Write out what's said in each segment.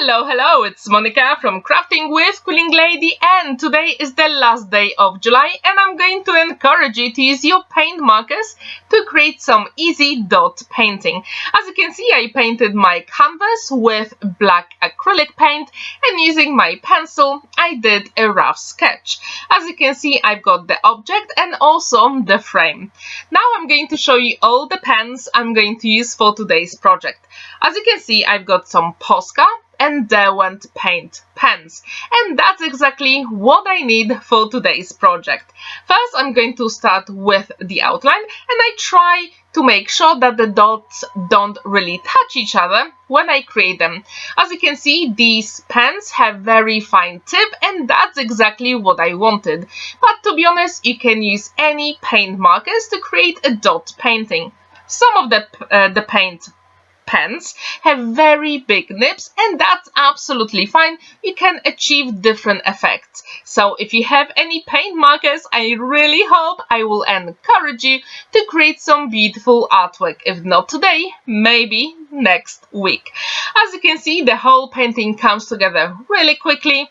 Hello, it's Monika from Crafting with Quilling Lady, and today is the last day of July and I'm going to encourage you to use your paint markers to create some easy dot painting. As you can see, I painted my canvas with black acrylic paint and using my pencil I did a rough sketch. As you can see, I've got the object and also the frame. Now I'm going to show you all the pens I'm going to use for today's project. As you can see, I've got some POSCA and DERWENT paint pens, and that's exactly what I need for today's project. First, I'm going to start with the outline, and I try to make sure that the dots don't really touch each other when I create them. As you can see, these pens have very fine tip, and that's exactly what I wanted. But to be honest, you can use any paint markers to create a dot painting. Some of the paint pens have very big nibs, and that's absolutely fine. You can achieve different effects. So if you have any paint markers, I really hope I will encourage you to create some beautiful artwork. If not today, maybe next week. As you can see, the whole painting comes together really quickly.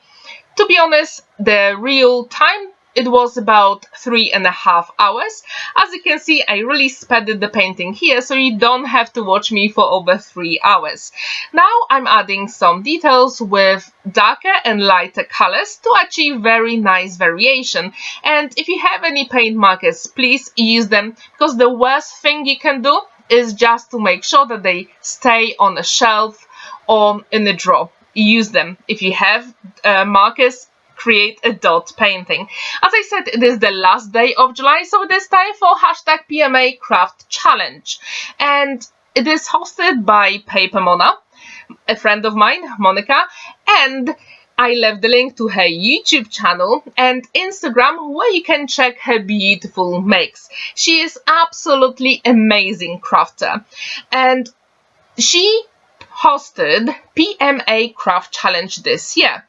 To be honest, the real time, it was about 3.5 hours. As you can see, I really sped the painting here, so you don't have to watch me for over 3 hours. Now I'm adding some details with darker and lighter colors to achieve very nice variation. And if you have any paint markers, please use them, because the worst thing you can do is just to make sure that they stay on a shelf or in a drawer. Use them. If you have markers, create a dot painting. As I said, it is the last day of July, so it is time for #PMA Craft Challenge. And it is hosted by PaperMona, a friend of mine, Monika, and I left the link to her YouTube channel and Instagram where you can check her beautiful makes. She is absolutely amazing crafter, and she hosted PMA Craft Challenge this year.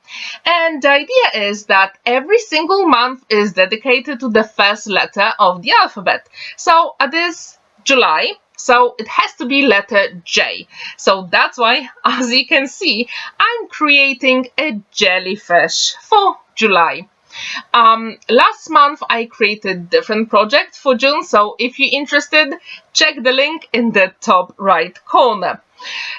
And the idea is that every single month is dedicated to the first letter of the alphabet. So it is July, so it has to be letter J. So that's why, as you can see, I'm creating a jellyfish for July. Last month I created different project for June, so if you're interested, check the link in the top right corner.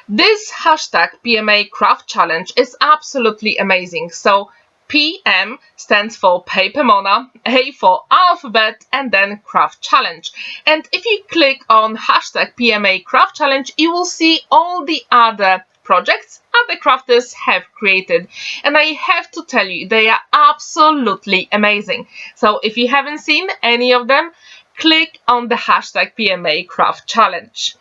This #PMA Craft Challenge is absolutely amazing. So PM stands for PaperMona, A for alphabet, and then Craft Challenge. And if you click on #PMA Craft Challenge, you will see all the other projects other crafters have created, and I have to tell you, they are absolutely amazing. So if you haven't seen any of them, click on the #PMA Craft Challenge.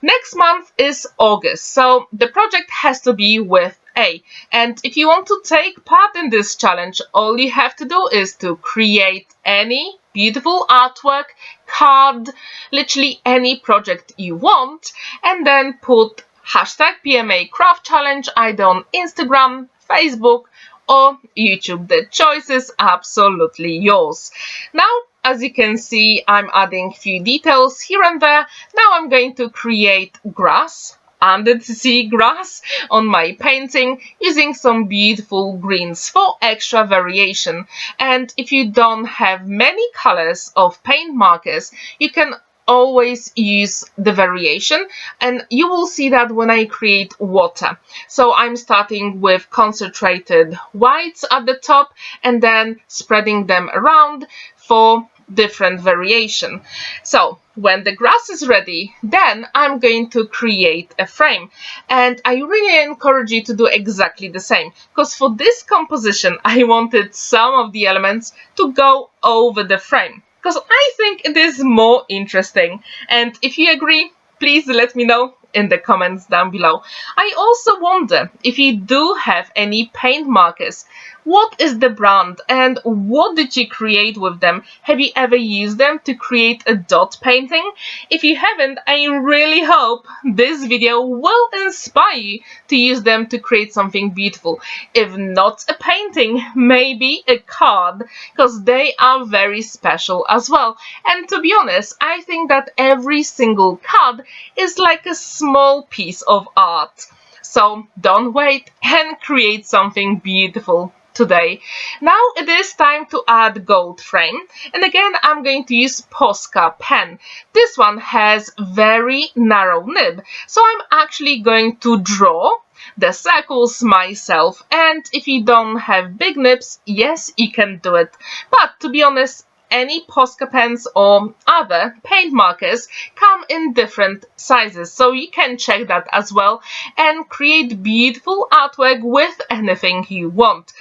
Next month is August, so the project has to be with A. And if you want to take part in this challenge, all you have to do is to create any beautiful artwork, card, literally any project you want, and then put #PMA Craft Challenge either on Instagram, Facebook, or YouTube. The choice is absolutely yours. Now, as you can see, I'm adding a few details here and there. Now I'm going to create grass, under the sea grass, on my painting using some beautiful greens for extra variation. And if you don't have many colors of paint markers, you can always use the variation, and you will see that when I create water. So I'm starting with concentrated whites at the top and then spreading them around for different variation. So when the grass is ready, then I'm going to create a frame, and I really encourage you to do exactly the same, because for this composition I wanted some of the elements to go over the frame, because I think it is more interesting. And if you agree, please let me know in the comments down below. I also wonder if you do have any paint markers. What is the brand and what did you create with them? Have you ever used them to create a dot painting? If you haven't, I really hope this video will inspire you to use them to create something beautiful. If not a painting, maybe a card, because they are very special as well. And to be honest, I think that every single card is like a small piece of art. So don't wait and create something beautiful today. Now it is time to add gold frame, and again I'm going to use POSCA pen. This one has very narrow nib, so I'm actually going to draw the circles myself, and if you don't have big nibs, yes, you can do it, but to be honest, any POSCA pens or other paint markers come in different sizes, so you can check that as well and create beautiful artwork with anything you want.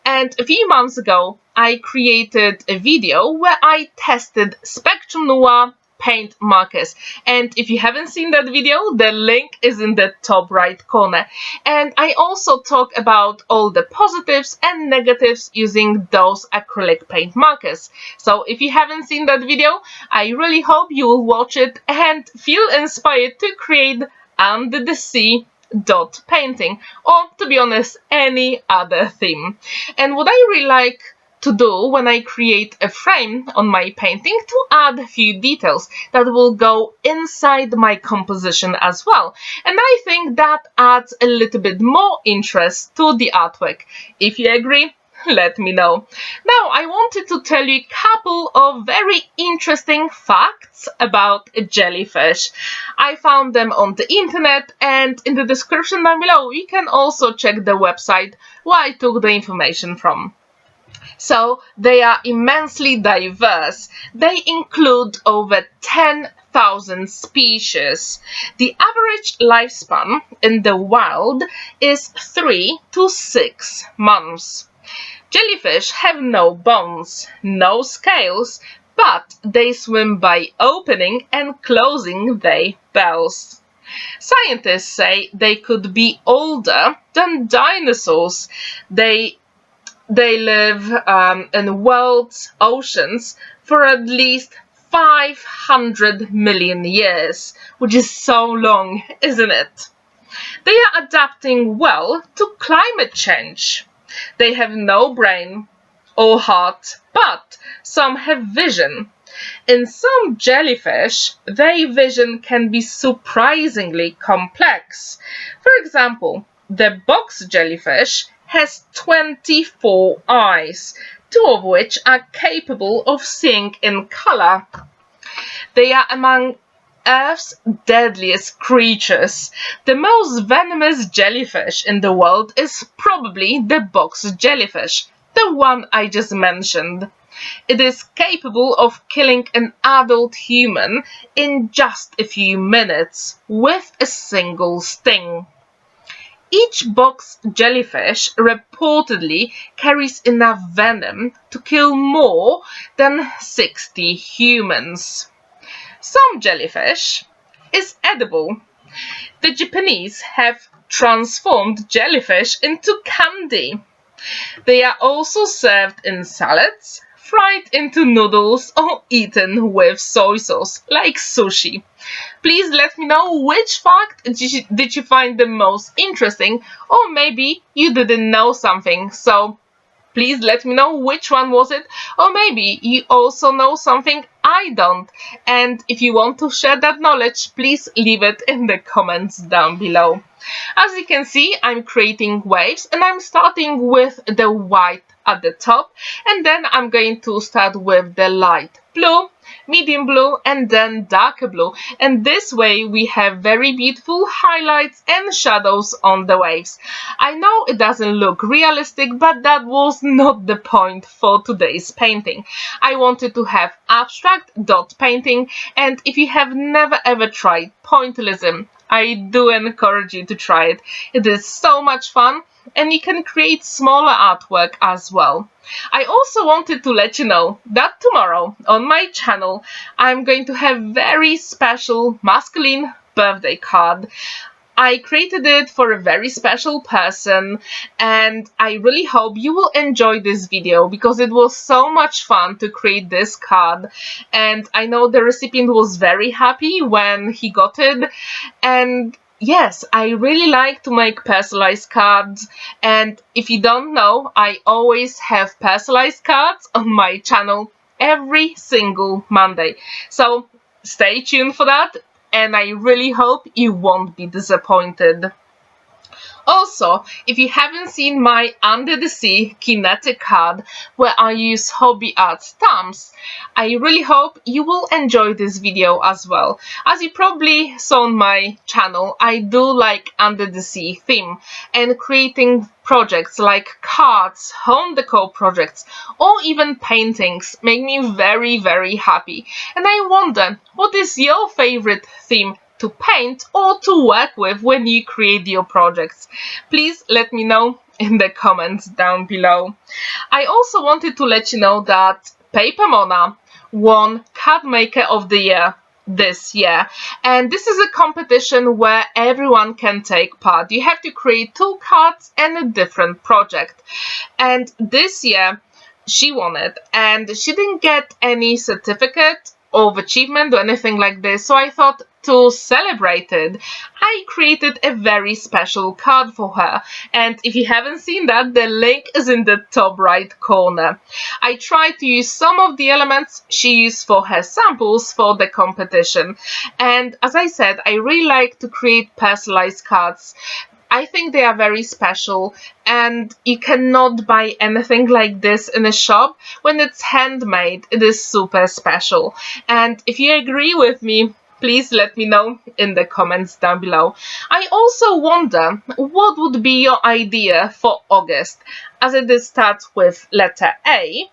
And a few months ago I created a video where I tested Spectrum Noir paint markers, and if you haven't seen that video, the link is in the top right corner, and I also talk about all the positives and negatives using those acrylic paint markers. So if you haven't seen that video, I really hope you will watch it and feel inspired to create Under the Sea dot painting, or to be honest, any other theme. And what I really like to do when I create a frame on my painting to add a few details that will go inside my composition as well, and I think that adds a little bit more interest to the artwork. If you agree, let me know. Now I wanted to tell you a couple of very interesting facts about a jellyfish. I found them on the internet, and in the description down below you can also check the website where I took the information from. So they are immensely diverse. They include over 10,000 species. The average lifespan in the wild is 3 to 6 months. Jellyfish have no bones, no scales, but they swim by opening and closing their bells. Scientists say they could be older than dinosaurs. They live in world's oceans for at least 500 million years, which is so long, isn't it? They are adapting well to climate change. They have no brain or heart, but some have vision. In some jellyfish, their vision can be surprisingly complex. For example, the box jellyfish has 24 eyes, 2 of which are capable of seeing in color. They are among Earth's deadliest creatures. The most venomous jellyfish in the world is probably the box jellyfish, the one I just mentioned. It is capable of killing an adult human in just a few minutes with a single sting. Each box jellyfish reportedly carries enough venom to kill more than 60 humans. Some jellyfish is edible. The Japanese have transformed jellyfish into candy. They are also served in salads, fried into noodles, or eaten with soy sauce, like sushi. Please let me know which fact did you find the most interesting, or maybe you didn't know something, so please let me know which one was it, or maybe you also know something I don't, and if you want to share that knowledge, please leave it in the comments down below. As you can see, I'm creating waves, and I'm starting with the white at the top, and then I'm going to start with the light blue, medium blue, and then darker blue, and this way we have very beautiful highlights and shadows on the waves. I know it doesn't look realistic, but that was not the point for today's painting. I wanted to have abstract dot painting, and if you have never ever tried pointillism, I do encourage you to try it. It is so much fun, and you can create smaller artwork as well. I also wanted to let you know that tomorrow on my channel I'm going to have very special masculine birthday card. I created it for a very special person, and I really hope you will enjoy this video because it was so much fun to create this card, and I know the recipient was very happy when he got it. And yes, I really like to make personalized cards, and if you don't know, I always have personalized cards on my channel every single Monday. So stay tuned for that, and I really hope you won't be disappointed. Also, if you haven't seen my Under the Sea kinetic card where I use hobby art stamps, I really hope you will enjoy this video as well. As you probably saw on my channel, I do like Under the Sea theme, and creating projects like cards, home decor projects, or even paintings make me very, very happy. And I wonder, what is your favorite theme to paint or to work with when you create your projects? Please let me know in the comments down below. I also wanted to let you know that PaperMona won Card Maker of the Year this year, and this is a competition where everyone can take part. You have to create 2 cards and a different project, and this year she won it, and she didn't get any certificate of achievement or anything like this, so I thought to celebrate it, I created a very special card for her, and if you haven't seen that, the link is in the top right corner. I tried to use some of the elements she used for her samples for the competition, and as I said, I really like to create personalized cards. I think they are very special, and you cannot buy anything like this in a shop. When it's handmade, it is super special. And if you agree with me, please let me know in the comments down below. I also wonder, what would be your idea for August? As it starts with letter A,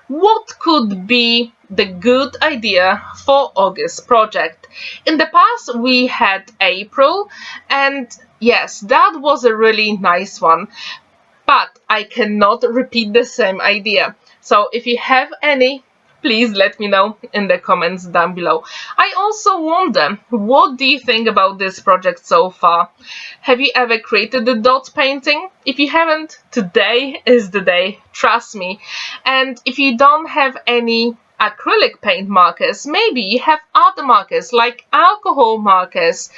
what could be the good idea for August project? In the past we had April, and yes, that was a really nice one, but I cannot repeat the same idea. So if you have any, please let me know in the comments down below. I also wonder, what do you think about this project so far? Have you ever created a dot painting? If you haven't, today is the day, trust me. And if you don't have any acrylic paint markers, maybe you have other markers like alcohol markers,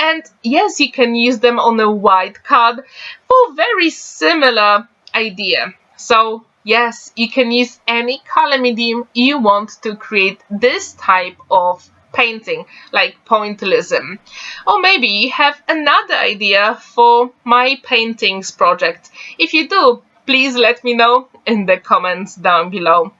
and yes, you can use them on a white card for very similar idea. So yes, you can use any color medium you want to create this type of painting, like pointillism. Or maybe you have another idea for my paintings project. If you do, please let me know in the comments down below.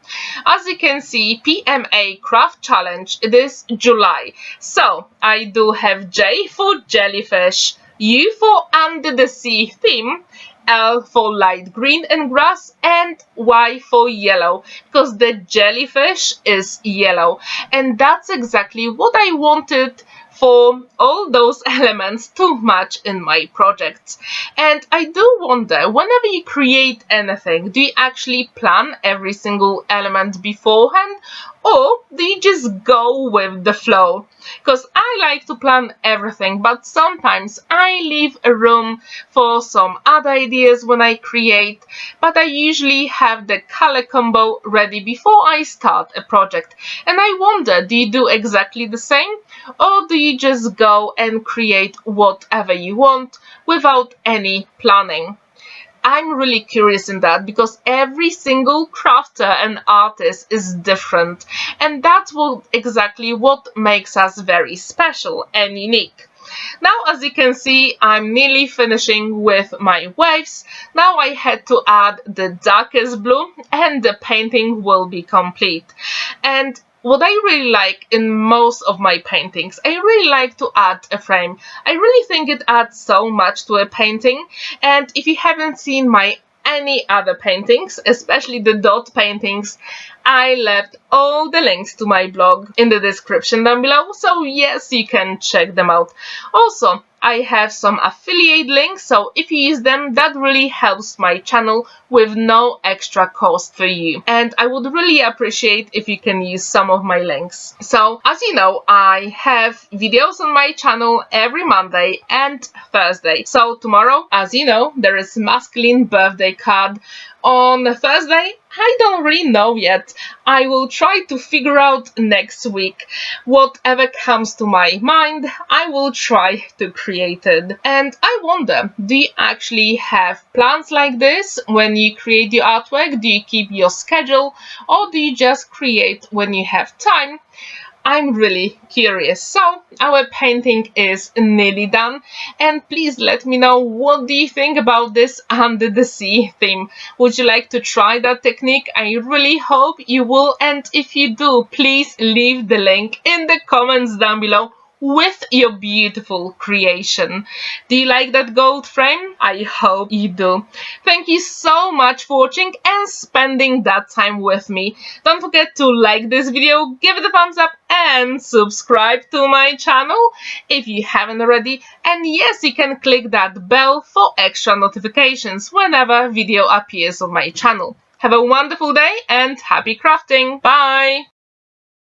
As you can see, PMA Craft Challenge, it is July. So I do have J for jellyfish, U for Under the Sea theme, L for light green and grass, and Y for yellow, because the jellyfish is yellow. And that's exactly what I wanted for all those elements to match in my projects. And I do wonder, whenever you create anything, do you actually plan every single element beforehand, or do you just go with the flow? Because I like to plan everything, but sometimes I leave a room for some other ideas when I create, but I usually have the color combo ready before I start a project. And I wonder, do you do exactly the same, or do you just go and create whatever you want without any planning? I'm really curious in that, because every single crafter and artist is different, and that's exactly what makes us very special and unique. Now, as you can see, I'm nearly finishing with my waves. Now I had to add the darkest blue and the painting will be complete. And what I really like in most of my paintings, I really like to add a frame. I really think it adds so much to a painting. And if you haven't seen my any other paintings, especially the dot paintings, I left all the links to my blog in the description down below, so yes, you can check them out. Also, I have some affiliate links, so if you use them, that really helps my channel with no extra cost for you. And I would really appreciate if you can use some of my links. So, as you know, I have videos on my channel every Monday and Thursday. So tomorrow, as you know, there is masculine birthday card. On Thursday, I don't really know yet. I will try to figure out next week. Whatever comes to my mind, I will try to create it. And I wonder, do you actually have plans like this when you create your artwork? Do you keep your schedule, or do you just create when you have time? I'm really curious. So our painting is nearly done, and please let me know, what do you think about this under the sea theme? Would you like to try that technique? I really hope you will, and if you do, please leave the link in the comments down below with your beautiful creation. Do you like that gold frame? I hope you do. Thank you so much for watching and spending that time with me. Don't forget to like this video, give it a thumbs up, and subscribe to my channel if you haven't already. And yes, you can click that bell for extra notifications whenever video appears on my channel. Have a wonderful day and happy crafting. Bye!